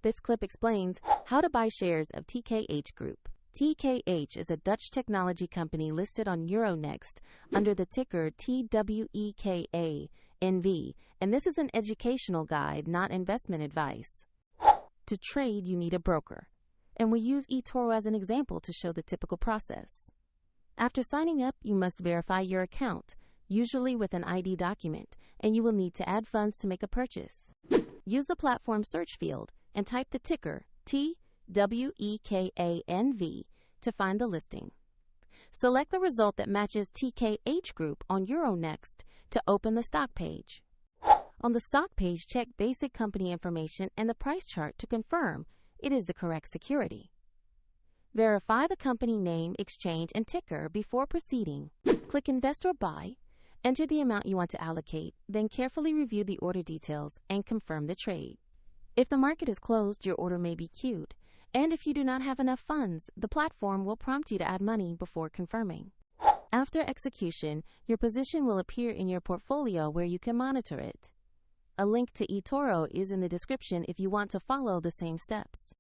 This clip explains how to buy shares of TKH Group. TKH is a Dutch technology company listed on Euronext under the ticker TWEKA.NV, and this is an educational guide, not investment advice. To trade, you need a broker, and we use eToro as an example to show the typical process. After signing up, you must verify your account, usually with an ID document, and you will need to add funds to make a purchase. Use the platform search field and type the ticker TWEKA.NV to find the listing. Select the result that matches TKH Group on Euronext to open the stock page. On the stock page, check basic company information and the price chart to confirm it is the correct security. Verify the company name, exchange, and ticker before proceeding. Click Invest or Buy, enter the amount you want to allocate, then carefully review the order details and confirm the trade. If the market is closed, your order may be queued, and if you do not have enough funds, the platform will prompt you to add money before confirming. After execution, your position will appear in your portfolio where you can monitor it. A link to eToro is in the description if you want to follow the same steps.